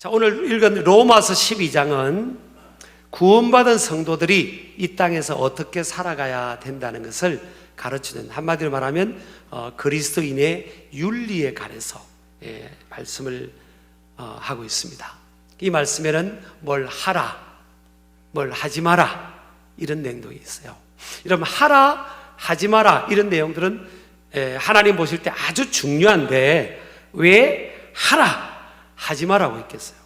자, 오늘 읽은 로마서 12장은 구원받은 성도들이 이 땅에서 어떻게 살아가야 된다는 것을 가르치는, 한마디로 말하면 그리스도인의 윤리에 관해서 말씀을 하고 있습니다. 이 말씀에는 뭘 하라, 뭘 하지 마라 이런 내용이 있어요. 이러면 하라, 하지 마라 이런 내용들은 하나님 보실 때 아주 중요한데 왜 하라, 하지 마라고 했겠어요?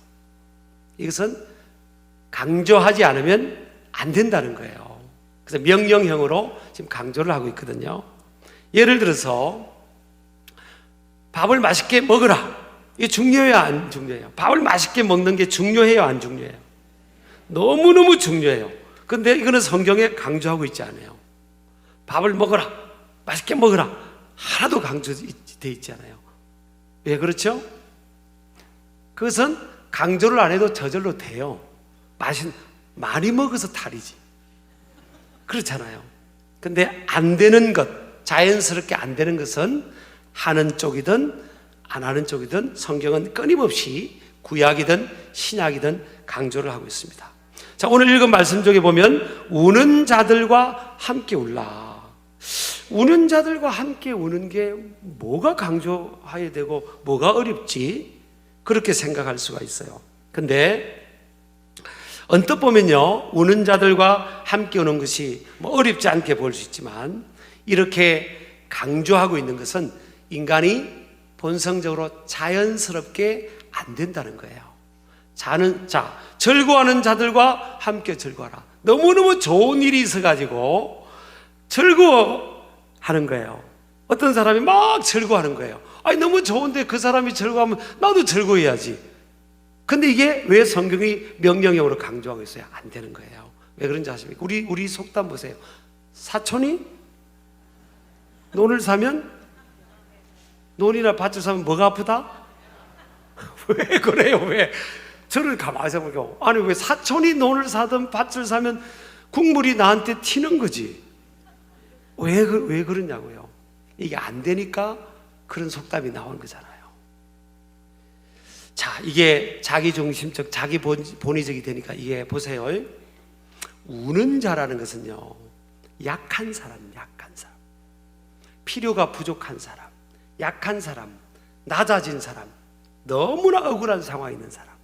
이것은 강조하지 않으면 안 된다는 거예요. 그래서 명령형으로 지금 강조를 하고 있거든요. 예를 들어서 밥을 맛있게 먹으라. 이게 중요해요, 안 중요해요? 밥을 맛있게 먹는 게 중요해요, 안 중요해요? 너무너무 중요해요. 근데 이거는 성경에 강조하고 있지 않아요. 밥을 먹어라, 맛있게 먹어라, 하나도 강조되어 있지 않아요. 왜 그렇죠? 그것은 강조를 안 해도 저절로 돼요. 많이 먹어서 탈이지. 그렇잖아요. 근데 안 되는 것, 자연스럽게 안 되는 것은 하는 쪽이든 안 하는 쪽이든 성경은 끊임없이 구약이든 신약이든 강조를 하고 있습니다. 자, 오늘 읽은 말씀 중에 보면 우는 자들과 함께 울라. 우는 자들과 함께 우는 게 뭐가 강조해야 되고 뭐가 어렵지? 그렇게 생각할 수가 있어요. 근데 언뜻 보면요, 우는 자들과 함께 우는 것이 어렵지 않게 보일 수 있지만 이렇게 강조하고 있는 것은 인간이 본성적으로 자연스럽게 안 된다는 거예요. 즐거워하는 자들과 함께 즐거워하라. 너무너무 좋은 일이 있어가지고 즐거워하는 거예요. 어떤 사람이 막 즐거워하는 거예요. 아니, 너무 좋은데 그 사람이 즐거워하면 나도 즐거워해야지. 근데 이게 왜 성경이 명령형으로 강조하고 있어요? 안 되는 거예요. 왜 그런지 아십니까? 우리 속담 보세요. 사촌이 논을 사면, 논이나 밭을 사면 뭐가 아프다? 왜 그래요? 왜? 저를 가만히 생각해보면, 아니, 왜 사촌이 논을 사든 밭을 사면 국물이 나한테 튀는 거지? 왜 그러냐고요? 이게 안 되니까 그런 속담이 나오는 거잖아요. 자, 이게 자기중심적, 자기 본의적이 되니까 이게 보세요. 우는 자라는 것은요, 약한 사람. 필요가 부족한 사람, 약한 사람, 낮아진 사람, 너무나 억울한 상황에 있는 사람.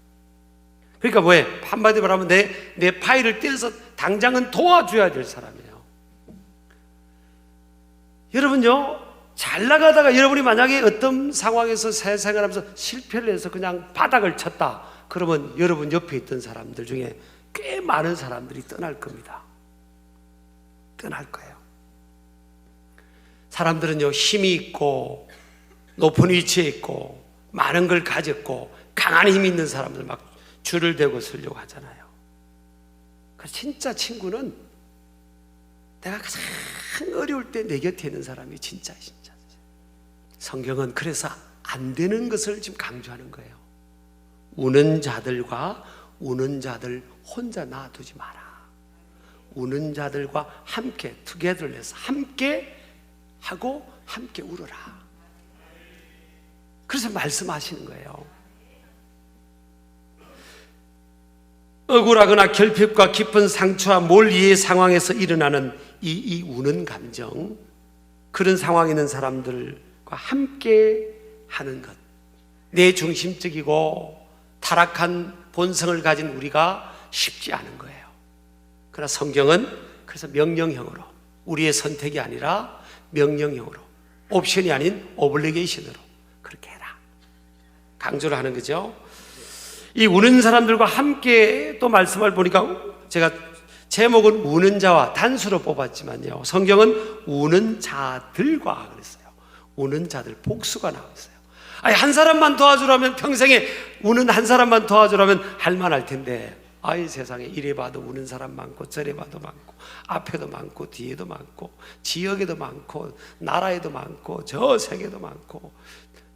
그러니까 왜? 한마디로 말하면 내 파일을 떼서 당장은 도와줘야 될 사람이에요. 여러분요, 잘 나가다가 여러분이 만약에 어떤 상황에서 사회생활하면서 실패를 해서 그냥 바닥을 쳤다, 그러면 여러분 옆에 있던 사람들 중에 꽤 많은 사람들이 떠날 겁니다. 떠날 거예요. 사람들은요, 힘이 있고 높은 위치에 있고 많은 걸 가졌고 강한 힘이 있는 사람들 막 줄을 대고 서려고 하잖아요. 그래서 진짜 친구는 내가 가장 어려울 때 내 곁에 있는 사람이 진짜. 성경은 그래서 안 되는 것을 지금 강조하는 거예요. 우는 자들과 우는 자들 혼자 놔두지 마라. 우는 자들과 함께 together 해서 함께 하고 함께 울어라. 그래서 말씀하시는 거예요. 억울하거나 결핍과 깊은 상처와 몰이의 상황에서 일어나는 이 우는 감정, 그런 상황에 있는 사람들과 함께 하는 것, 내 중심적이고 타락한 본성을 가진 우리가 쉽지 않은 거예요. 그러나 성경은 그래서 명령형으로, 우리의 선택이 아니라 명령형으로, 옵션이 아닌 오블리게이션으로 그렇게 해라 강조를 하는 거죠. 이 우는 사람들과 함께 또 말씀을 보니까 제가 제목은 우는 자와 단수로 뽑았지만요, 성경은 우는 자들과 그랬어요. 우는 자들, 복수가 나와 있어요. 아니, 한 사람만 도와주라면, 평생에 우는 한 사람만 도와주라면 할만할 텐데, 아이 세상에 이래 봐도 우는 사람 많고 저래 봐도 많고 앞에도 많고 뒤에도 많고 지역에도 많고 나라에도 많고 저 세계도 많고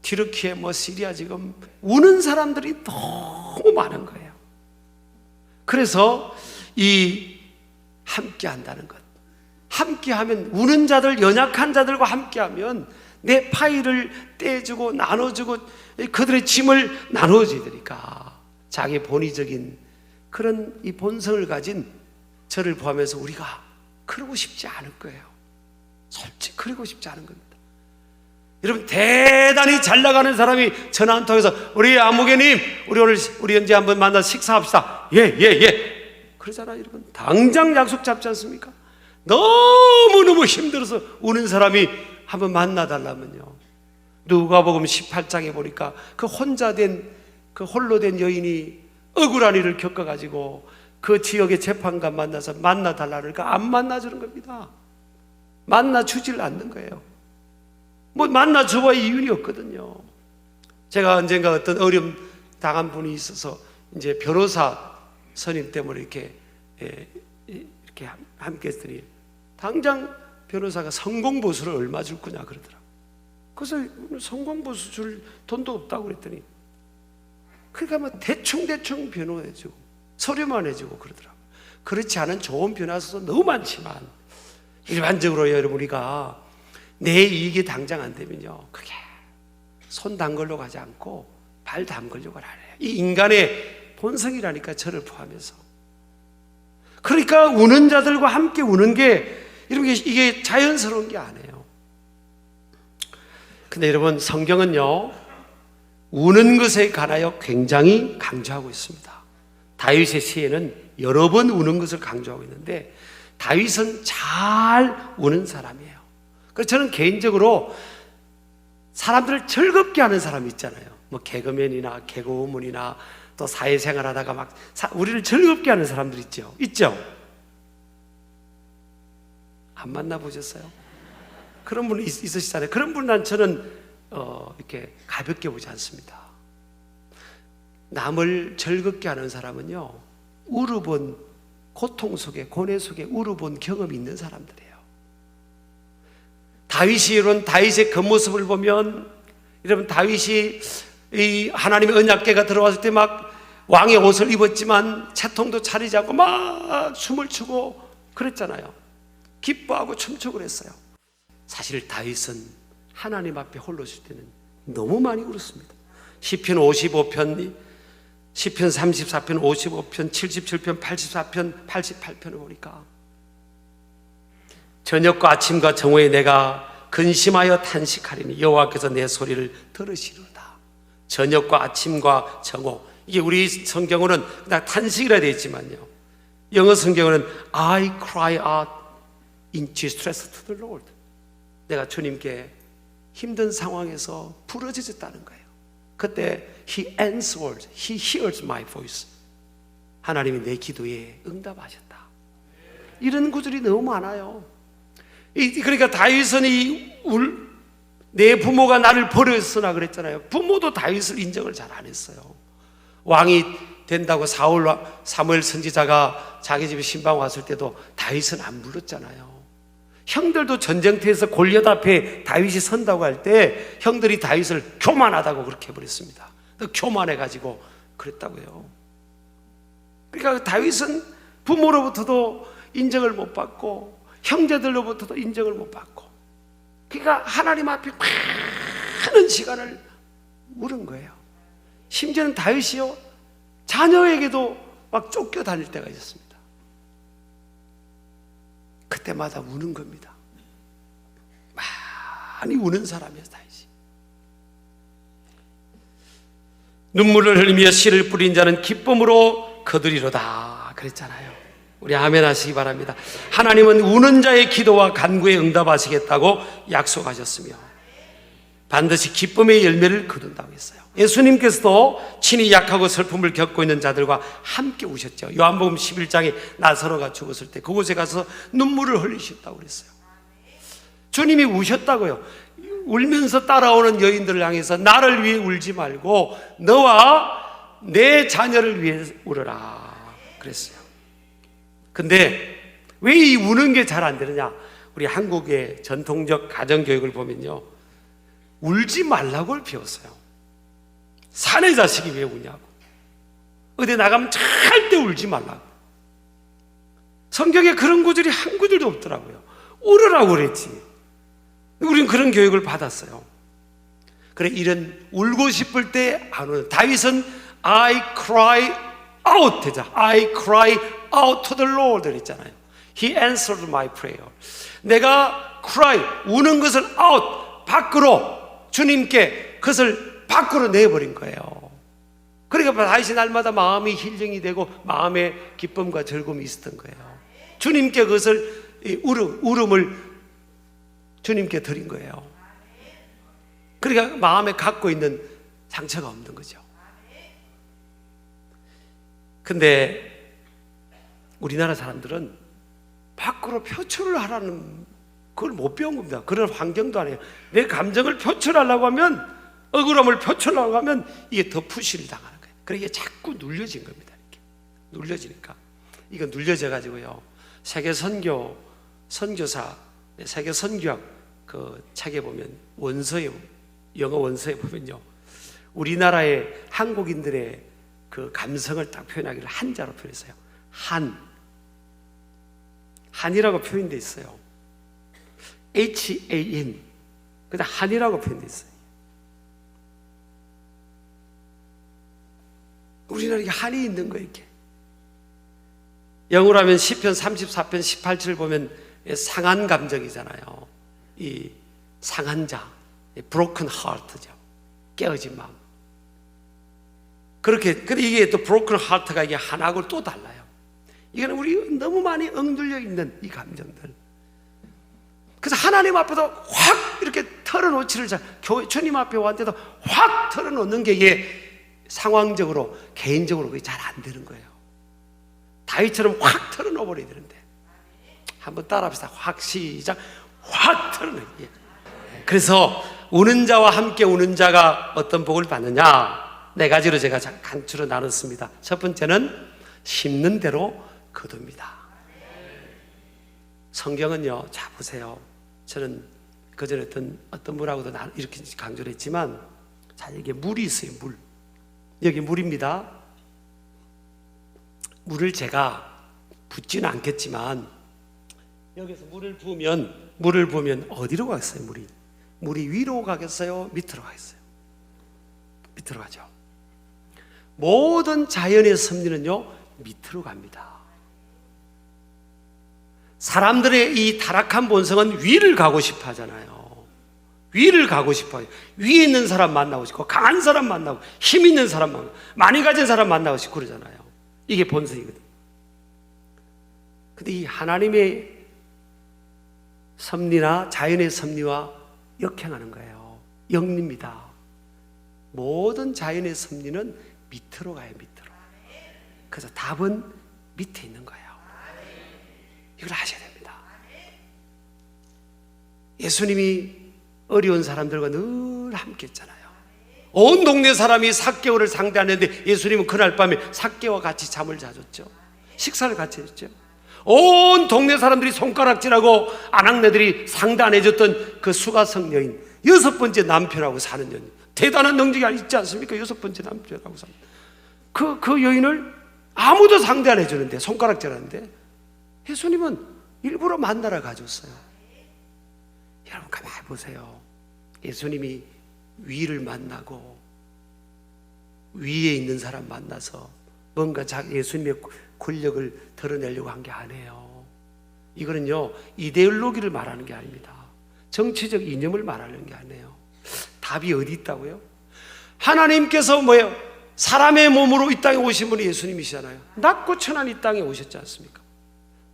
튀르키예 시리아 지금 우는 사람들이 너무 많은 거예요. 그래서 이 함께 한다는 것, 함께 하면, 우는 자들, 연약한 자들과 함께 하면 내 파일을 떼주고 나눠주고 그들의 짐을 나눠줘야 되니까 자기 본의적인 그런 이 본성을 가진 저를 포함해서 우리가 그러고 싶지 않을 거예요. 솔직히 그러고 싶지 않은 겁니다. 여러분, 대단히 잘 나가는 사람이 전화 한 통해서 우리 안무개님, 우리 언제 한번 만나서 식사합시다. 예. 그러잖아요. 여러분, 당장 약속 잡지 않습니까? 너무너무 힘들어서 우는 사람이 한번 만나달라면요, 누가복음 18장에 보니까 그 홀로 된 여인이 억울한 일을 겪어가지고 그 지역의 재판관 만나서 만나달라 그러니까 안 만나주는 겁니다. 만나주질 않는 거예요. 뭐 만나줘야 이윤이 없거든요. 제가 언젠가 어떤 어려움 당한 분이 있어서 이제 변호사 선임 때문에 이렇게 함께 했더니 당장 변호사가 성공보수를 얼마 줄 거냐 그러더라고요. 그래서 성공보수 줄 돈도 없다고 그랬더니 그러니까 뭐 대충 변호해주고 서류만 해주고 그러더라고요. 그렇지 않은 좋은 변호사도 너무 많지만 일반적으로 여러분, 우리가 내 이익이 당장 안 되면요, 그게 손 담글려고 하지 않고 발 담글려고 하래요. 이 인간의 본성이라니까, 저를 포함해서. 그러니까 우는 자들과 함께 우는 게 이게 자연스러운 게 아니에요. 근데 여러분, 성경은요, 우는 것에 관하여 굉장히 강조하고 있습니다. 다윗의 시에는 여러 번 우는 것을 강조하고 있는데 다윗은 잘 우는 사람이에요. 그래서 저는 개인적으로 사람들을 즐겁게 하는 사람이 있잖아요. 뭐 개그맨이나 개그우먼이나 또 사회생활 하다가 막 우리를 즐겁게 하는 사람들 있죠? 안 만나보셨어요? 그런 분 있으시잖아요. 그런 분은 저는 이렇게 가볍게 보지 않습니다. 남을 즐겁게 하는 사람은요, 울어본 고통 속에, 고뇌 속에 울어본 경험이 있는 사람들이에요. 다윗의 겉모습을 보면, 여러분, 다윗이 이 하나님의 언약궤가 들어왔을 때 막 왕의 옷을 입었지만 채통도 차리지 않고 막 춤을 추고 그랬잖아요. 기뻐하고 춤추고 그랬어요. 사실 다윗은 하나님 앞에 홀로 있을 때는 너무 많이 울었습니다. 시편 55편, 시편 34편, 55편, 77편, 84편, 88편을 보니까 저녁과 아침과 정오에 내가 근심하여 탄식하리니 여호와께서 내 소리를 들으시리로다. 저녁과 아침과 정오, 이게 우리 성경으로는 그냥 탄식이라 되어 있지만요, 영어 성경으로는 I cry out in distress to the Lord. 내가 주님께 힘든 상황에서 부르짖었다는 거예요. 그때 He answered, He hears my voice. 하나님이 내 기도에 응답하셨다. 이런 구절이 너무 많아요. 그러니까 다윗은 내 부모가 나를 버렸으나 그랬잖아요. 부모도 다윗을 인정을 잘 안 했어요. 왕이 된다고 사무엘 선지자가 자기 집에 신방 왔을 때도 다윗은 안 불렀잖아요. 형들도 전쟁터에서 골리앗 앞에 다윗이 선다고 할 때 형들이 다윗을 교만하다고 그렇게 해버렸습니다. 교만해가지고 그랬다고요. 그러니까 다윗은 부모로부터도 인정을 못 받고 형제들로부터도 인정을 못 받고, 그러니까 하나님 앞에 많은 시간을 울은 거예요. 심지어는 다윗이요, 자녀에게도 막 쫓겨다닐 때가 있었습니다. 그때마다 우는 겁니다. 많이 우는 사람이에요, 다윗이. 눈물을 흘리며 씨를 뿌린 자는 기쁨으로 거두리로다 그랬잖아요. 우리 아멘 하시기 바랍니다. 하나님은 우는 자의 기도와 간구에 응답하시겠다고 약속하셨으며 반드시 기쁨의 열매를 거둔다고 했어요. 예수님께서도 친히 약하고 슬픔을 겪고 있는 자들과 함께 우셨죠. 요한복음 11장에 나사로가 죽었을 때 그곳에 가서 눈물을 흘리셨다고 그랬어요. 주님이 우셨다고요. 울면서 따라오는 여인들을 향해서 나를 위해 울지 말고 너와 내 자녀를 위해 울어라 그랬어요. 근데 왜 이 우는 게 잘 안 되느냐? 우리 한국의 전통적 가정교육을 보면요, 울지 말라고 배웠어요. 사내 자식이 왜 우냐고, 어디 나가면 절대 울지 말라고. 성경에 그런 구절이 한 구절도 없더라고요. 울으라고 그랬지. 우리는 그런 교육을 받았어요. 그래, 이런 울고 싶을 때 안 우는, 다윗은 I cry out 되자. I cry out to the Lord 그랬잖아요. He answered my prayer. 내가 cry 우는 것을 out 밖으로 주님께 그것을 밖으로 내버린 거예요. 그러니까 다시 날마다 마음이 힐링이 되고 마음의 기쁨과 즐거움이 있었던 거예요. 주님께 그것을 울음을 주님께 드린 거예요. 그러니까 마음에 갖고 있는 상처가 없는 거죠. 근데 우리나라 사람들은 밖으로 표출을 하라는 그걸 못 배운 겁니다. 그런 환경도 아니에요. 내 감정을 표출하려고 하면, 억울함을 표출하려고 하면 이게 더 푸시를 당하는 거예요. 그러니까 자꾸 눌려진 겁니다. 이렇게 눌려지니까 이거 눌려져 가지고요. 세계 선교사 세계 선교학 그 책에 보면 원서에, 영어 원서에 보면요, 우리나라의 한국인들의 그 감성을 딱 표현하기를 한자로 표현했어요. 한이라고 표현되어 있어요. HAN. 그다음 한이라고 표현되어 있어요. 우리나라에 한이 있는 거예요. 이렇게 영어로 하면 시편 34편 18절 보면 상한 감정이잖아요. 이 상한 자, broken heart죠. 깨어진 마음. 그렇게, 근데 이게 또 broken heart가 이게 하나하고 또 달라요. 이거는 우리 너무 많이 엉들려 있는 이 감정들. 그래서 하나님 앞에도 확 이렇게 털어놓지를 교회 주님 앞에 왔는데도 확 털어놓는 게 이게 상황적으로 개인적으로 그게 잘 안 되는 거예요. 다윗처럼 확 털어놓아버려야 되는데 한번 따라합시다. 확 시작. 확 털어놓기. 그래서 우는 자와 함께 우는 자가 어떤 복을 받느냐, 네 가지로 제가 간추려 나눴습니다. 첫 번째는 심는 대로 거둡니다. 성경은요, 자 보세요. 저는 그전에 어떤 분하고도 이렇게 강조를 했지만, 자 여기 물이 있어요. 물. 여기 물입니다. 물을 제가 붓지는 않겠지만 여기서 물을 부으면 어디로 가겠어요? 물이 위로 가겠어요? 밑으로 가겠어요? 밑으로 가죠. 모든 자연의 섭리는요 밑으로 갑니다. 사람들의 이 타락한 본성은 위를 가고 싶어 하잖아요. 위를 가고 싶어요. 위에 있는 사람 만나고 싶고, 강한 사람 만나고, 힘 있는 사람 만나고, 많이 가진 사람 만나고 싶고 그러잖아요. 이게 본성이거든요. 근데 이 하나님의 섭리나 자연의 섭리와 역행하는 거예요. 역리입니다. 모든 자연의 섭리는 밑으로 가요. 밑으로. 그래서 답은 밑에 있는 거예요. 이걸 아셔야 됩니다. 예수님이 어려운 사람들과 늘 함께 했잖아요. 온 동네 사람이 삭개오를 상대하는데 예수님은 그날 밤에 삭개오와 같이 잠을 자줬죠. 식사를 같이 했죠. 온 동네 사람들이 손가락질하고 아낙네들이 상대 안 해줬던 그 수가성 여인, 6번째 남편하고 사는 여인, 대단한 능력이 있지 않습니까? 6번째 남편하고 사는 그 여인을 아무도 상대 안 해주는데, 손가락질하는데 예수님은 일부러 만나러 가줬어요. 여러분 가만히 보세요. 예수님이 위를 만나고 위에 있는 사람 만나서 뭔가 예수님의 권력을 드러내려고 한 게 아니에요. 이거는요 이데올로기를 말하는 게 아닙니다. 정치적 이념을 말하는 게 아니에요. 답이 어디 있다고요? 하나님께서 뭐예요? 사람의 몸으로 이 땅에 오신 분이 예수님이시잖아요. 낮고 천한 이 땅에 오셨지 않습니까?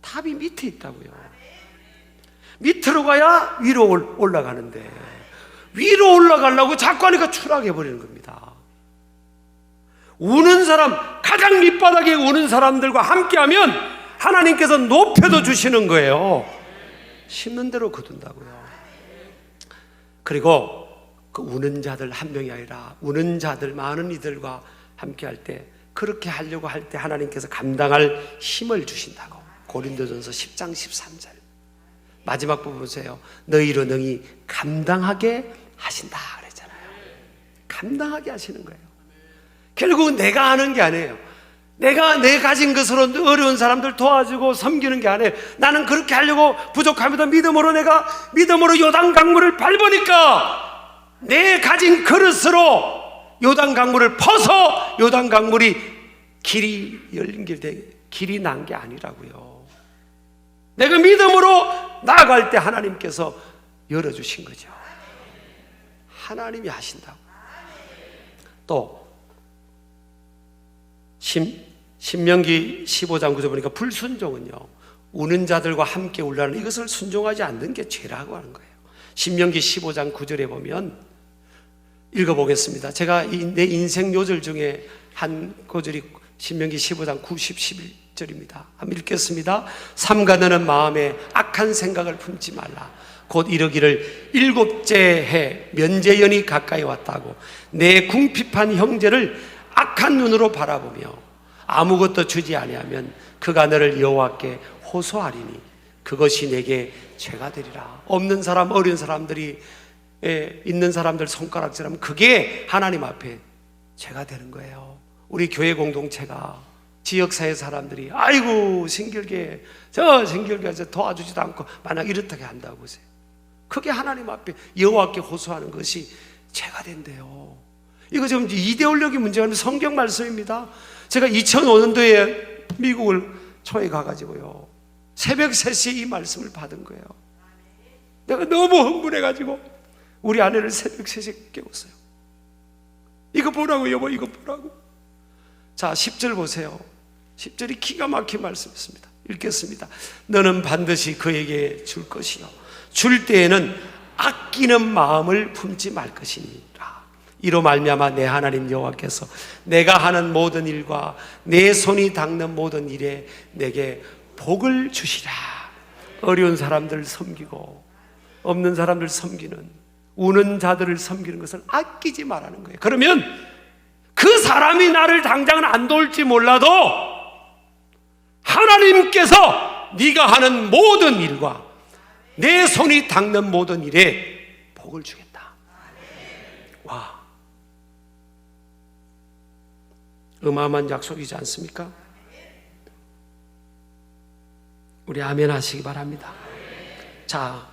답이 밑에 있다고요. 밑으로 가야 위로 올라가는데 위로 올라가려고 자꾸 하니까 추락해버리는 겁니다. 우는 사람, 가장 밑바닥에 우는 사람들과 함께하면 하나님께서 높여도 주시는 거예요. 심는 대로 거둔다고요. 그리고 그 우는 자들 한 명이 아니라 우는 자들 많은 이들과 함께할 때, 그렇게 하려고 할 때 하나님께서 감당할 힘을 주신다고. 고린도전서 10장 13절 마지막 부분 보세요. 너희로 능히 감당하게 하신다 그랬잖아요. 감당하게 하시는 거예요. 결국은 내가 하는 게 아니에요. 내가 내 가진 것으로 어려운 사람들 도와주고 섬기는 게 아니에요. 나는 그렇게 하려고 부족하면서 믿음으로 요단 강물을 밟으니까 내 가진 그릇으로 요단 강물을 퍼서 요단 강물이 길이 열린 길이 난 게 아니라고요. 내가 믿음으로 나아갈 때 하나님께서 열어주신 거죠. 하나님이 하신다고. 또 신명기 15장 9절 보니까 불순종은요, 우는 자들과 함께 울라는 이것을 순종하지 않는 게 죄라고 하는 거예요. 신명기 15장 9절에 보면 읽어보겠습니다. 제가 내 인생 요절 중에 한 구절이 신명기 15장 90, 11절입니다. 한번 읽겠습니다. 삼가 너는 마음에 악한 생각을 품지 말라. 곧 이르기를 일곱째 해 면제연이 가까이 왔다고 내 궁핍한 형제를 악한 눈으로 바라보며 아무것도 주지 아니하면 그가 너를 여호와께 호소하리니 그것이 내게 죄가 되리라. 없는 사람, 어려운 사람들이 있는 사람들 손가락질하면 그게 하나님 앞에 죄가 되는 거예요. 우리 교회 공동체가, 지역사회 사람들이 아이고 신결계 저 도와주지도 않고 만약 이렇게 한다고 보세요. 그게 하나님 앞에 여호와께 호소하는 것이 죄가 된대요. 이거 지금 이데올로기 문제가 아니라 성경 말씀입니다. 제가 2005년도에 미국을 초에 가가지고요, 새벽 3시에 이 말씀을 받은 거예요. 내가 너무 흥분해가지고 우리 아내를 새벽 3시에 깨웠어요. 이거 보라고 여보, 이거 보라고. 자, 10절 보세요. 10절이 기가 막힌 말씀이었습니다. 읽겠습니다. 너는 반드시 그에게 줄 것이요 줄 때에는 아끼는 마음을 품지 말 것이니라. 이로 말미암아 내 하나님 여호와께서 내가 하는 모든 일과 내 손이 닦는 모든 일에 내게 복을 주시라. 어려운 사람들 섬기고 없는 사람들 섬기는, 우는 자들을 섬기는 것을 아끼지 말라는 거예요. 그러면 그 사람이 나를 당장은 안 도울지 몰라도 하나님께서 네가 하는 모든 일과 내 손이 닦는 모든 일에 복을 주겠다. 와, 어마어마한 약속이지 않습니까? 우리 아멘 하시기 바랍니다. 자,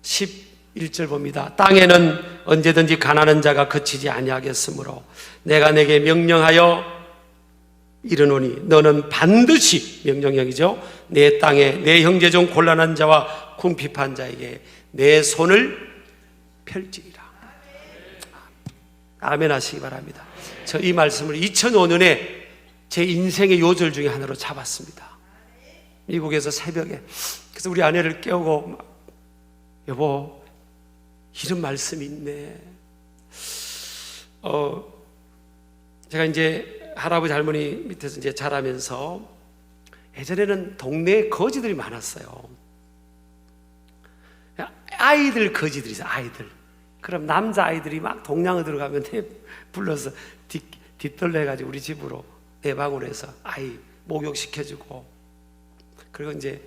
11절 봅니다. 땅에는 언제든지 가난한 자가 그치지 아니하겠으므로 내가 내게 명령하여 이르노니 너는 반드시, 명령형이죠, 내 땅에 내 형제 중 곤란한 자와 궁핍한 자에게 내 손을 펼지리라. 아멘 하시기 바랍니다. 저 이 말씀을 2005년에 제 인생의 요절 중에 하나로 잡았습니다. 미국에서 새벽에. 그래서 우리 아내를 깨우고, 여보 이런 말씀이 있네. 제가 이제 할아버지 할머니 밑에서 이제 자라면서 예전에는 동네에 거지들이 많았어요. 아이들 거지들이 있어요. 아이들. 그럼 남자 아이들이 막 동냥을 들어가면 불러서 뒷덜레 해가지고 우리 집으로 내 방으로 해서 아이 목욕시켜주고, 그리고 이제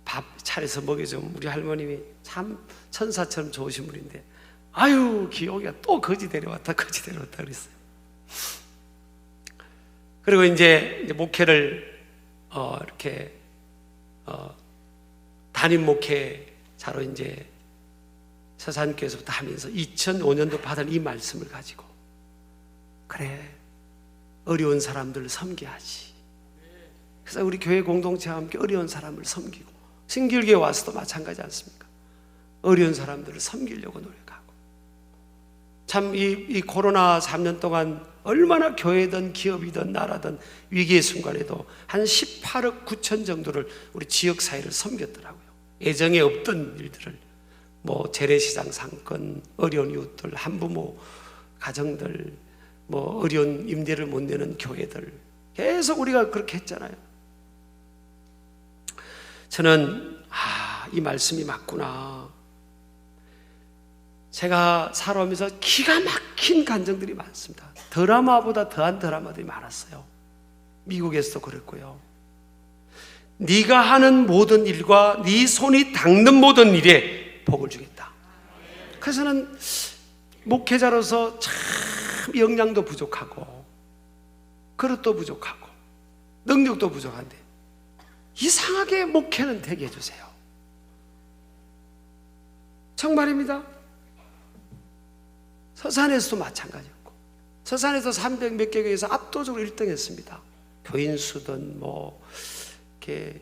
밥 차려서 먹여주면 우리 할머님이 참 천사처럼 좋으신 분인데, 아유 기옥이가 또 거지 데려왔다 거지 데려왔다 그랬어요. 그리고 이제 목회를 이렇게 담임 목회자로 이제 서산교회에서부터 하면서 2005년도 받은 이 말씀을 가지고, 그래 어려운 사람들을 섬겨야지. 그래서 우리 교회 공동체와 함께 어려운 사람을 섬기고, 신길교회 와서도 마찬가지 않습니까? 어려운 사람들을 섬기려고 노력하고. 참 이 코로나 3년 동안 얼마나 교회든 기업이든 나라든 위기의 순간에도 한 18억 9천 정도를 우리 지역사회를 섬겼더라고요. 예정에 없던 일들을, 뭐 재래시장 상권, 어려운 이웃들, 한부모 가정들, 뭐 어려운 임대를 못 내는 교회들, 계속 우리가 그렇게 했잖아요. 저는 이 말씀이 맞구나. 제가 살아오면서 기가 막힌 감정들이 많습니다. 드라마보다 더한 드라마들이 많았어요. 미국에서도 그랬고요. 네가 하는 모든 일과 네 손이 닦는 모든 일에 복을 주겠다. 그래서 저는 목회자로서 참 역량도 부족하고 그릇도 부족하고 능력도 부족한데 이상하게 목회는 되게 해주세요. 정말입니다. 서산에서도 마찬가지였고 서산에서 300 몇 개 교회에서 압도적으로 1등했습니다. 교인 수든 뭐 이렇게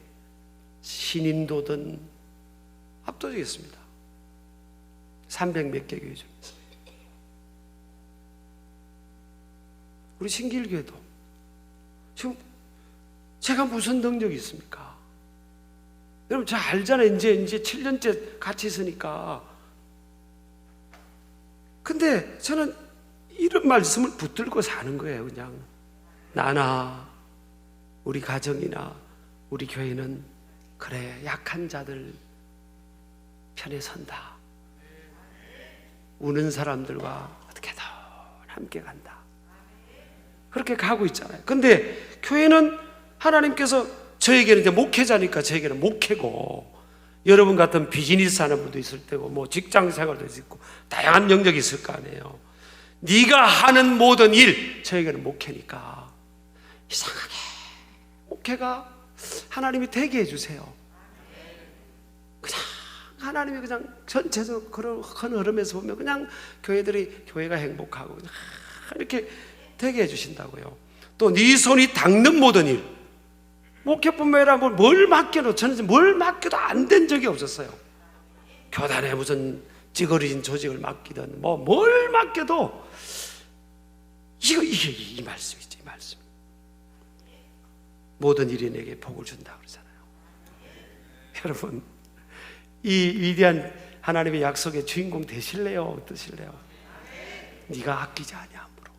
신인도든 압도적이었습니다. 300 몇 개 교회 중에서. 우리 신길교회도 지금 제가 무슨 능력이 있습니까? 여러분 저 알잖아요. 이제 7년째 같이 있으니까. 근데 저는 이런 말씀을 붙들고 사는 거예요. 그냥 나나 우리 가정이나 우리 교회는 그래 약한 자들 편에 선다. 우는 사람들과 어떻게든 함께 간다. 그렇게 가고 있잖아요. 근데 교회는 하나님께서 저에게는 이제 목회자니까 저에게는 목회고, 여러분 같은 비즈니스 하는 분도 있을 테고 뭐 직장 생활도 있고 다양한 영역이 있을 거 아니에요. 네가 하는 모든 일, 저에게는 목회니까 이상하게 목회가 하나님이 되게 해주세요. 그냥 하나님이 그냥 전체적으로 그런 큰 흐름에서 보면 그냥 교회가 행복하고 그냥 이렇게 되게 해주신다고요. 또 네 손이 닦는 모든 일, 목회뿐만 아니라 뭘 맡겨도, 저는 뭘 맡겨도 안 된 적이 없었어요. 교단에 무슨 찌그러진 조직을 맡기든 뭘 맡겨도 이게 이 말씀이죠. 이 말씀. 모든 일이 내게 복을 준다 그러잖아요. 여러분 이 위대한 하나님의 약속의 주인공 되실래요? 어떠실래요? 네가 아끼지 아니함으로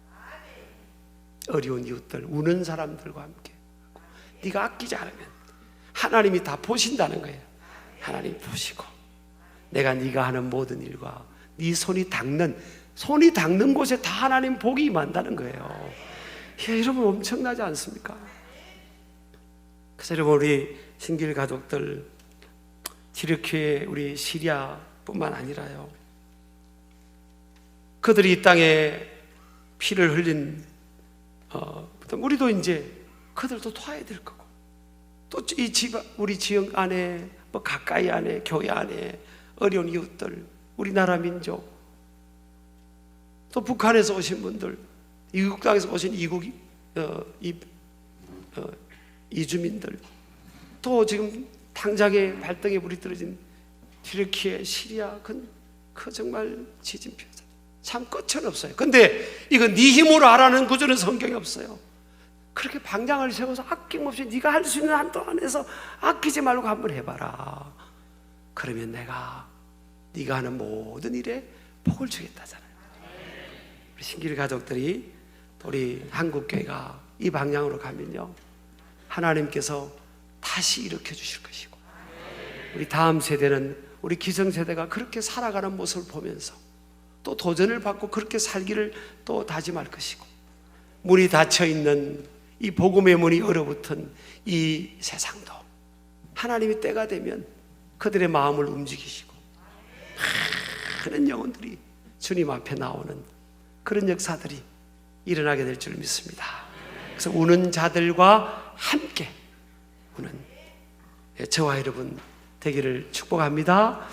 어려운 이웃들, 우는 사람들과 함께 네가 아끼지 않으면 하나님이 다 보신다는 거예요. 하나님 보시고 내가 네가 하는 모든 일과 네 손이 닿는 곳에 다 하나님 복이 임한다는 거예요. 여러분 엄청나지 않습니까? 그래서 여러분 우리 신길 가족들, 튀르키예 우리 시리아뿐만 아니라요, 그들이 이 땅에 피를 흘린 우리도 이제 그들도 도와야 될 거고, 또 이 우리 지역 안에 가까이 안에 교회 안에 어려운 이웃들, 우리나라 민족, 또 북한에서 오신 분들, 이국 땅에서 오신 이주민들, 또 지금 당장에 발등에 불이 떨어진 튀르키예, 시리아, 그 정말 지진표 참 끝은 없어요. 근데 이거 네 힘으로 하라는 구절은 성경에 없어요. 그렇게 방장을 세워서 아낌없이 네가 할 수 있는 한도 안에서 아끼지 말고 한번 해봐라. 그러면 내가 네가 하는 모든 일에 복을 주겠다잖아요. 우리 신길 가족들이, 우리 한국교회가 이 방향으로 가면요, 하나님께서 다시 일으켜 주실 것이고, 우리 다음 세대는, 우리 기성세대가 그렇게 살아가는 모습을 보면서 또 도전을 받고 그렇게 살기를 또 다짐할 것이고, 문이 닫혀있는 이 복음의 문이 얼어붙은 이 세상도 하나님이 때가 되면 그들의 마음을 움직이시고 많은 영혼들이 주님 앞에 나오는 그런 역사들이 일어나게 될 줄 믿습니다. 그래서 우는 자들과 함께 우는 저와 여러분 되기를 축복합니다.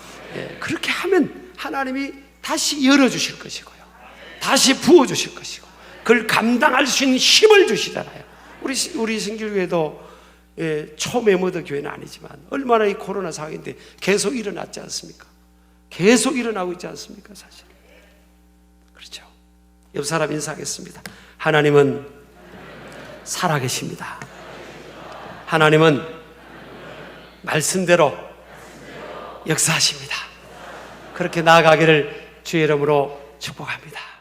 그렇게 하면 하나님이 다시 열어주실 것이고요, 다시 부어주실 것이고, 그걸 감당할 수 있는 힘을 주시잖아요. 우리 신길교회도 초메모드 교회는 아니지만 얼마나 이 코로나 상황인데 계속 일어났지 않습니까? 계속 일어나고 있지 않습니까? 사실 그렇죠. 옆 사람 인사하겠습니다. 하나님은 살아계십니다. 하나님은 말씀대로 역사하십니다. 그렇게 나아가기를 주의 이름으로 축복합니다.